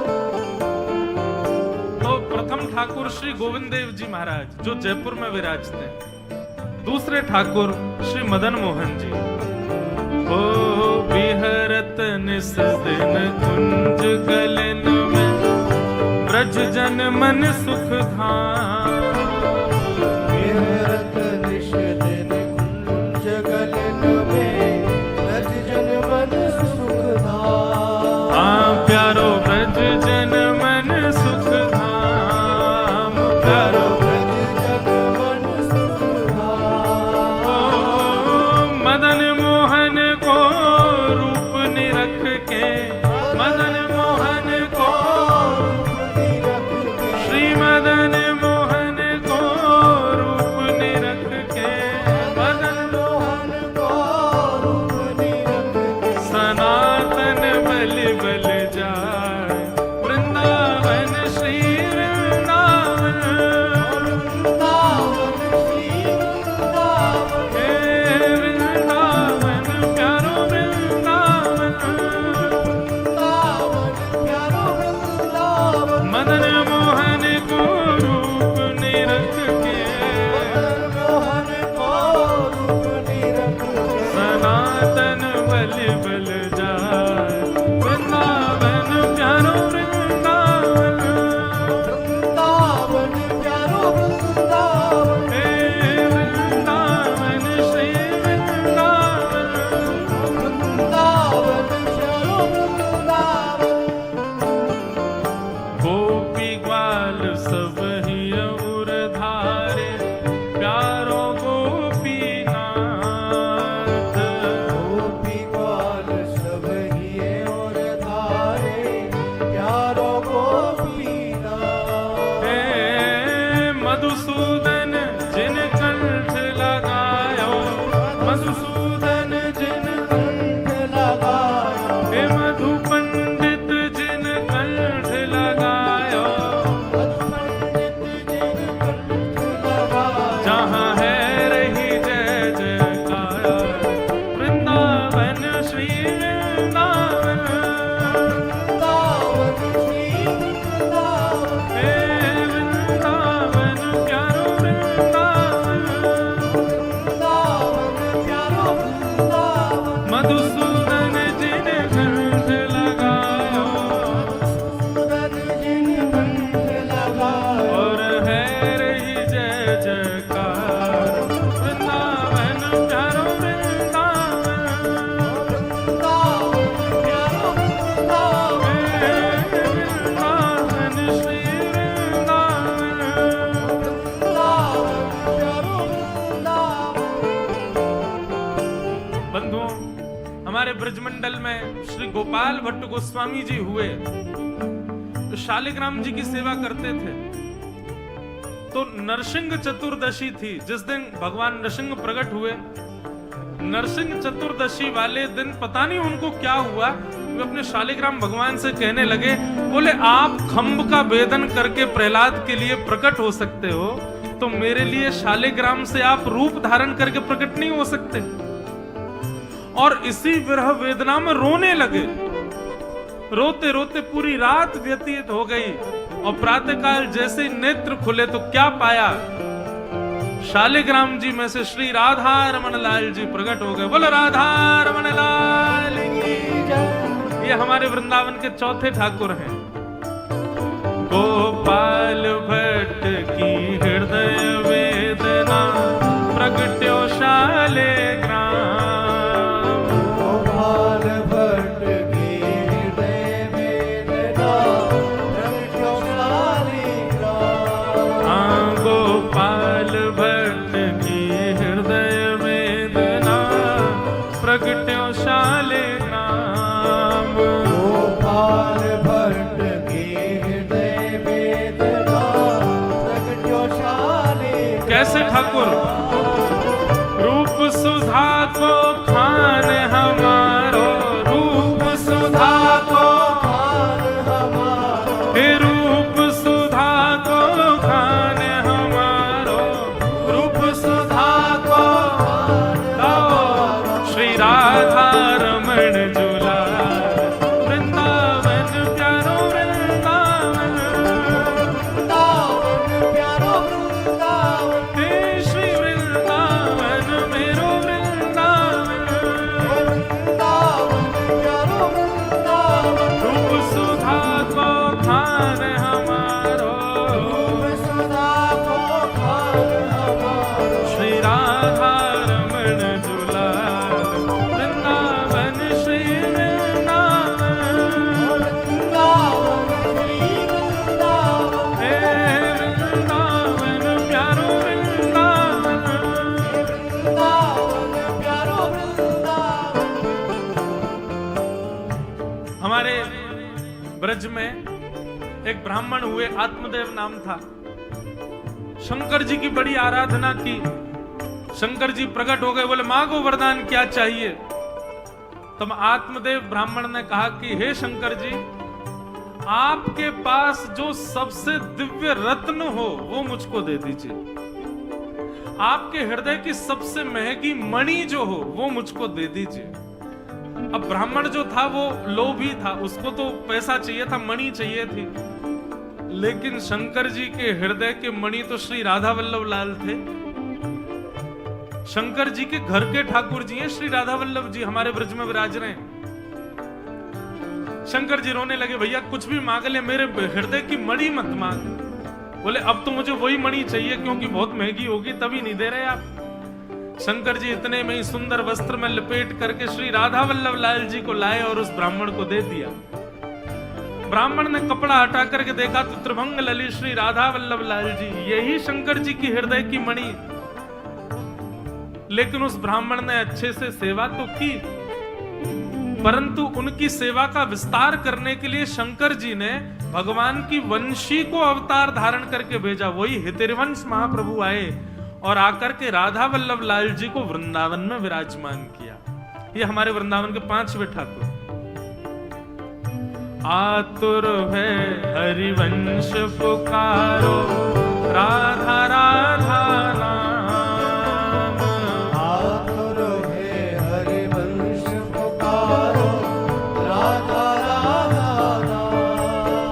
तो प्रथम ठाकुर श्री गोविंद देव जी महाराज जो जयपुर में विराजते हैं। दूसरे ठाकुर श्री मदन मोहन जी, ओ बिहरत निस दिन कुंज गलन में, ब्रज जन मन सुख धाम, विहरत निश दिन कुंज गलन में, ब्रज जन मन सुख धाम। हाँ प्यारो ब्रज जन मन सुख धाम, प्यारो ब्रज जन मन सुख धाम। ओ मदन मोहन को रूप निरख के, मदन मोहन को, रूप निरख के, श्री मदन मोहन गोपी ग्वाल सब ही उर धारे, प्यारो गोपीनाथ। गोपी ग्वाल सब ही और धारे, प्यारो गोपीनाथ। हे मधुसूदन जिन कंठ लगायो, मधुसूदन जिन कंठ लगायो, हे मधु पंडित जिन कंठ लगायो, पंडित जिन कंठ लगायो। जहाँ है रही जय जयकार, वृंदावन श्री वृंदावन। वृंदावन श्री वृंदावन, हे वृंदावन प्यारो वृंदावन, वृंदावन प्यारो वृंदावन। मधुसूदन जिन कंठ लगायो, मधुसूदन जिन कंठ लगायो, और है रही जय जयकार, वृंदावन प्यारो वृंदावन। वृंदावन प्यारो वृंदावन। हे वृंदावन श्री वृंदावन। वृंदावन प्यारो वृंदावन। बंधुओं, हमारे ब्रजमंडल में श्री गोपाल भट्ट गोस्वामी जी हुए, तो शालिग्राम जी की सेवा करते थे। तो नरसिंह चतुर्दशी थी, जिस दिन भगवान नरसिंह प्रकट हुए। नरसिंह चतुर्दशी वाले दिन पता नहीं उनको क्या हुआ, वे अपने शालिग्राम भगवान से कहने लगे, बोले आप खम्भ का भेदन करके प्रहलाद के लिए प्रकट हो सकते हो, तो मेरे लिए शालिग्राम से आप रूप धारण करके प्रकट नहीं हो सकते। और इसी विरह वेदना में रोने लगे। रोते रोते पूरी रात व्यतीत हो गई, और प्रातःकाल जैसे ही नेत्र खुले तो क्या पाया, शालिग्राम जी में से श्री राधा रमन लाल जी प्रकट हो गए। बोलो राधा रमन लाल की जय। ये हमारे वृंदावन के चौथे ठाकुर हैं। गोपाल भट्ट की हृदय वेदना, प्रगट्यो शालिग्राम। गोपाल भट्ट की हृदय वेदना, प्रगट्यो शालिग्राम। हाँ, गोपाल भट्ट की हृदय वेदना, प्रगट्यो शालिग्राम। गोपाल भट्ट की हृदय वेदना, प्रगट्यो शालिग्राम। कैसे ठाकुर? रूप सुधा को खान हमारो, रूप सुधा को, खान हमारो, हे रूप सुधा को खान हमारो, रूप सुधा को गाओ, श्री राधा रमण झूला, वृंदावन प्यारो वृंदावन। वृंदावन प्यारो वृंदावन। हे श्री वृंदावन मेरो वृंदावन। वृंदावन प्यारो वृंदावन। रूप सुधा को खान हमारो, रूप सुधा को खान हमारो, श्री राधा रमण झूला, वृंदावन श्री वृंदावन। वृंदावन श्री वृंदावन। हे वृंदावन प्यारो वृंदावन। वृंदावन प्यारो वृंदावन। हमारे ब्रज में एक ब्राह्मण हुए, आत्मदेव नाम था। शंकर जी की बड़ी आराधना की। शंकर जी प्रकट हो गए, बोले मांगो वरदान क्या चाहिए। तब आत्मदेव ब्राह्मण ने कहा कि हे शंकर जी, आपके पास जो सबसे दिव्य रत्न हो वो मुझको दे दीजिए। आपके हृदय की सबसे महंगी मणि जो हो वो मुझको दे दीजिए। अब ब्राह्मण जो था वो लोभी था, उसको तो पैसा चाहिए था, मणि चाहिए थी। लेकिन शंकर जी के हृदय के मणि तो श्री राधा वल्लभ लाल थे। शंकर जी के घर के ठाकुर जी हैं श्री राधा वल्लभ जी, हमारे ब्रज में विराज रहे हैं। शंकर जी रोने लगे, भैया कुछ भी मांग ले, मेरे हृदय की मणि मत मांग। बोले अब तो मुझे वही मणि चाहिए क्योंकि बहुत महंगी होगी, तभी नहीं दे रहे आप। शंकर जी इतने में ही सुंदर वस्त्र में लपेट करके श्री राधा वल्लभ लाल जी को लाए और उस ब्राह्मण को दे दिया। ब्राह्मण ने कपड़ा हटा करके देखा तो त्रिभंग ललित श्री राधा वल्लभ लाल जी, यही शंकर जी की हृदय की मणि। लेकिन उस ब्राह्मण ने अच्छे से सेवा तो की, परंतु उनकी सेवा का विस्तार करने के लिए शंकर जी ने भगवान की वंशी को अवतार धारण करके भेजा। वही हितरिवंश महाप्रभु आए और आकर के राधा वल्लभ लाल जी को वृंदावन में विराजमान किया। ये हमारे वृंदावन के 5वें ठाकुर। आतुर है हरिवंश पुकारो, राधा राधा नाम। आतुर है हरिवंश पुकारो, राधा राधा नाम।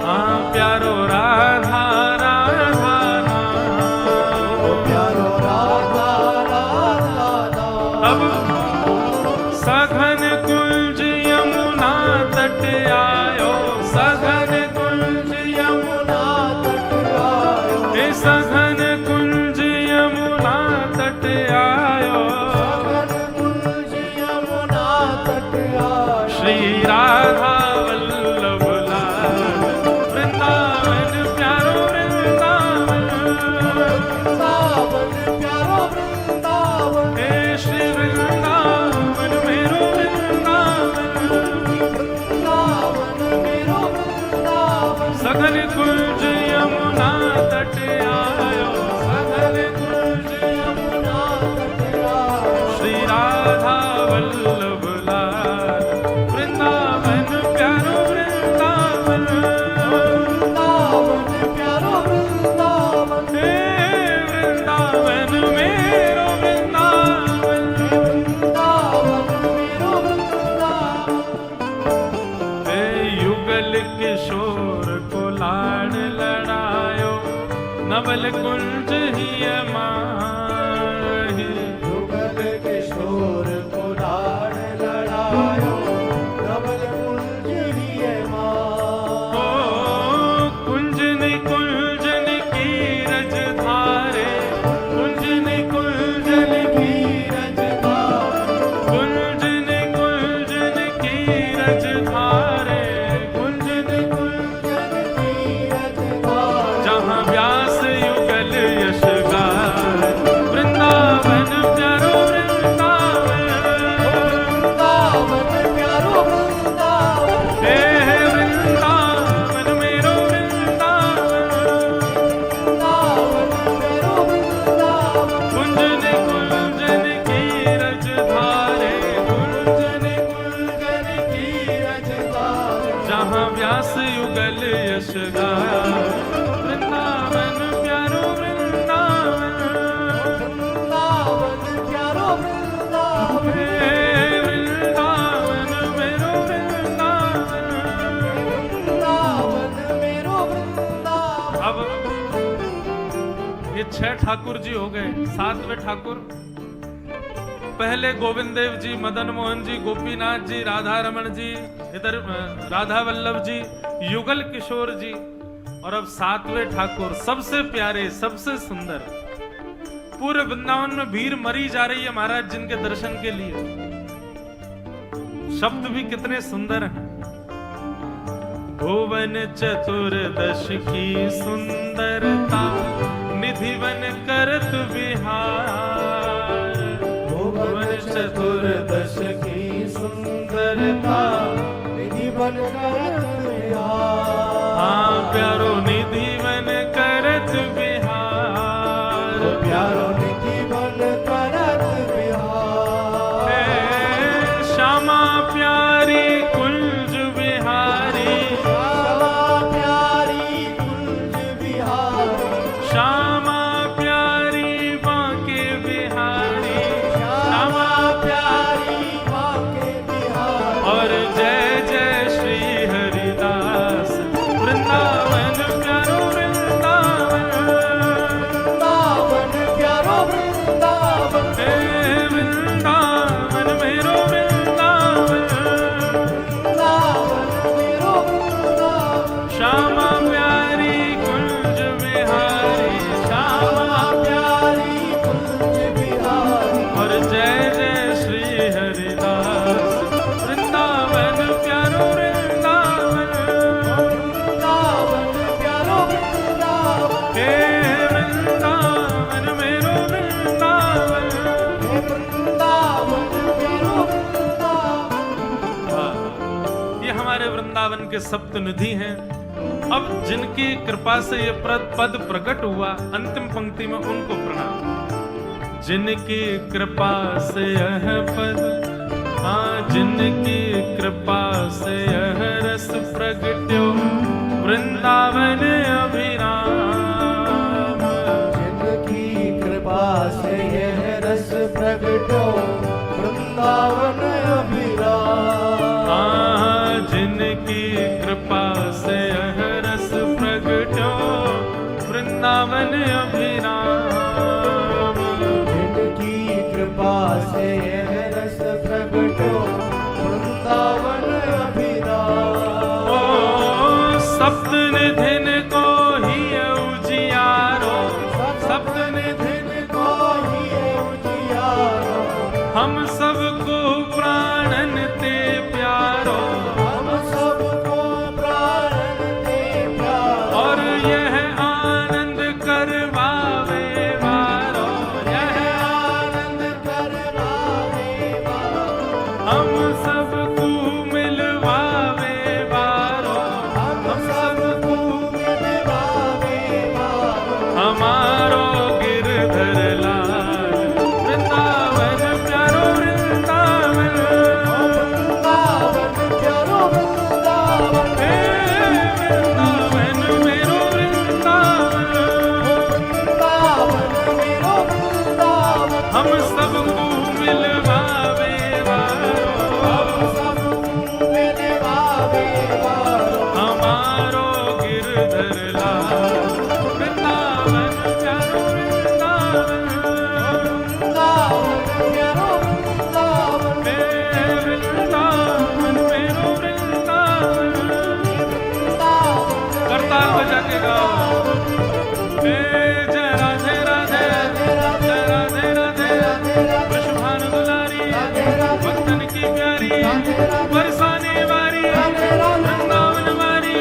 हाँ प्यारो राधा राधा नाम, प्यारो राधा राधा नाम। अब सघन कुंज यमुना तट आयो, सघन कुंज यमुना तट आयो, हे सघन कुंज यमुना तट आयो। सघन कुंज यमुना तट आयो। श्री राधा वल्लभ लाल वृंदावन प्यारो वृंदावन, वृंदावन प्यारो वृंदावन। हे श्री वृंदावन मेरो वृंदावन। वृंदावन मेरो वृंदावन। सघन कुंज यमुना तट आयो, सघन कुंज यमुना तट आयो। श्री राधा वल्लभ लाल वृंदावन प्यारो वृंदावन। वृंदावन प्यारो वृंदावन। हे वृंदावन मेरो वृंदावन। वृंदावन मेरो वृंदावन। हे युगल किशोर को लाड लड़ायो, नवल कुंज ही माही। युगल किशोर को लाड लड़ायो, नवल कुंज ही माँ। ओ कुंजन कुंजन की रज धारे, कुंजन कुंजन की रज धारे, कुंजन कुंजन की रज धारे, कुंजन कुंजन की रज धारे। जहाँ व्यास युगल यश गाए, वृंदावन प्यारो वृंदावन। वृंदावन प्यारो वृंदावन। हे वृंदावन मेरो वृंदावन। वृंदावन मेरो वृंदावन। कुंजन कुंजन की रज धारे, कुंजन कुंजन की रज धारे। जहाँ व्यास युगल यश गाया, वृंदावन प्यारो वृंदावन। वृंदावन प्यारो वृंदावन। हे वृंदावन मेरो वृंदावन। वृंदावन मेरो वृंदावन। अब ये 6 ठाकुर जी हो गए। 7वें ठाकुर, पहले गोविंद देव जी, मदन मोहन जी, गोपीनाथ जी, राधा रमण जी, इधर राधा वल्लभ जी, युगल किशोर जी, और अब 7वें ठाकुर सबसे प्यारे, सबसे सुंदर। पूरे वृंदावन में भीड़ मरी जा रही है महाराज जिनके दर्शन के लिए। शब्द भी कितने सुंदर हैं। भुवन चतुर्दश की सुंदरता, निधिवन करत विहार। भुवन चतुर्दश की सुंदरता, निधि बन करत विहार। हाँ प्यारो निधिवन करत विहार। प्यारो निधि बन करत विहार। हे श्यामा प्यारी कुंज विहारी, श्यामा प्यारी कुंज विहारी। श्यामा प्यारी बांके बिहारी, श्यामा प्यारी बांके बिहारी। और जय जय श्री हरिदास वृंदावन प्यारो वृंदावन। वृंदावन प्यारो वृंदावन। हे वृंदावन मेरो वृंदावन। वृंदावन मेरो वृंदावन। श्यामा प्यारी कुंज विहारी, के सप्तनिधि हैं। अब जिनकी कृपा से ये पद प्रकट हुआ, अंतिम पंक्ति में उनको प्रणाम। जिनकी कृपा से यह पद, हाँ जिनकी कृपा से यह रस प्रगट्यो वृंदावन अभिराम। जिनकी कृपा से यह रस प्रगट्यो वृंदावन अभिराम। हाँ जिनकी कृपा से यह रस प्रगट्यो वृंदावन अभिराम। जिनकी कृपा से यह रस प्रगट्यो वृंदावन अभिराम। ओ सप्तनिधिन को ही उजियारो, सप्तनिधिन को ही उजियारो। हम सबको प्राणन ते प्यारो, हम सबको प्राणन ते प्यारो। और यह आनंद करवावे वारो, यह आनंद करवावे वारो। हम सबको मिलवावे वारो, हम सबको मिलवावे वारो। हमारो गिरधर लाल वृंदावन प्यारो वृंदावन। वृंदावन प्यारो वृंदावन। हे वृंदावन मेरो वृंदावन। वृंदावन मेरो वृंदावन। हम सबको मिलवावे वारो, हम सबको मिलवावे वारो। हमारो गिरधर लाल वृंदावन प्यारो वृंदावन। वृंदावन प्यारो वृंदावन। हे वृंदावन मेरो वृंदावन। करताल बजा के गाओ। हे जय राधे राधे, जय राधे राधे। वृषभानु दुलारी, भक्तन की प्यारी, बरसाने वारी, वृंदावन वारी,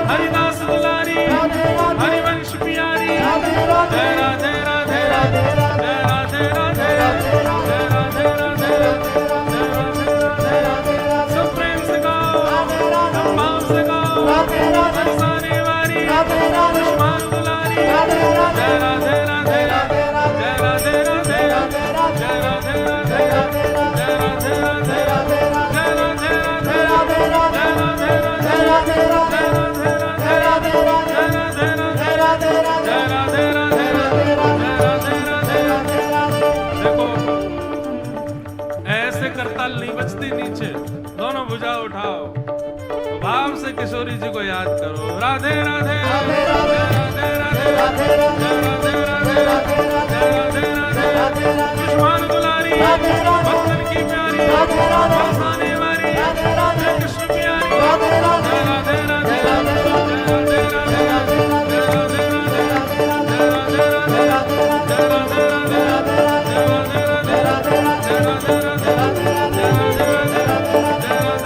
हरिदास दुलारी, हरिवंश प्यारी। जय राधे राधे, जय राधे राधे, जय राधे राधे, जय राधे राधे। सब प्रेम से गाओ, सब भाव से गाओ। बरसाने वारी, वृषभानु दुलारी, जय राधे राधे, जय राधे राधे, जय राधे राधे, जय राधे राधे, जय राधे राधे, जय राधे राधे। देखो ऐसे करताल नहीं बजती, नीचे दोनों भुजा उठाओ, भाव से किशोरी जी को याद करो। राधे राधे, राधे राधे, जय राधे राधे, जय राधे राधे। कृष्ण दुलारी, भक्तन की प्यारी, बरसाने वारी, जय कृष्ण प्यारी। जय राधे राधे, जय राधे राधे, जय राधे राधे, जय राधे राधे, जय राधे राधे, जय राधे राधे, जय राधे राधे, जय राधे राधे,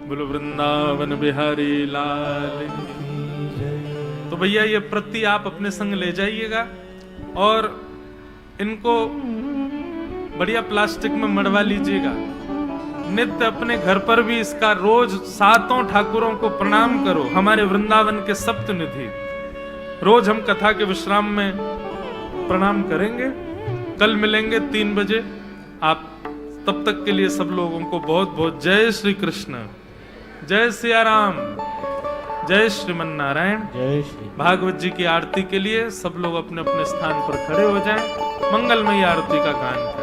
बोलो वृंदावन बिहारी लाल की। तो भैया ये प्रति आप अपने संग ले जाइएगा और इनको बढ़िया प्लास्टिक में मड़वा लीजिएगा। नित्य अपने घर पर भी इसका रोज 7 ठाकुरों को प्रणाम करो, हमारे वृंदावन के सप्तनिधि। रोज हम कथा के विश्राम में प्रणाम करेंगे। कल मिलेंगे 3 बजे। आप तब तक के लिए सब लोगों को बहुत बहुत जय श्री कृष्ण, जय सिया राम, जय श्रीमन नारायण। जय श्री भागवत जी की आरती के लिए सब लोग अपने अपने स्थान पर खड़े हो जाएं। मंगलमयी आरती का गान करें।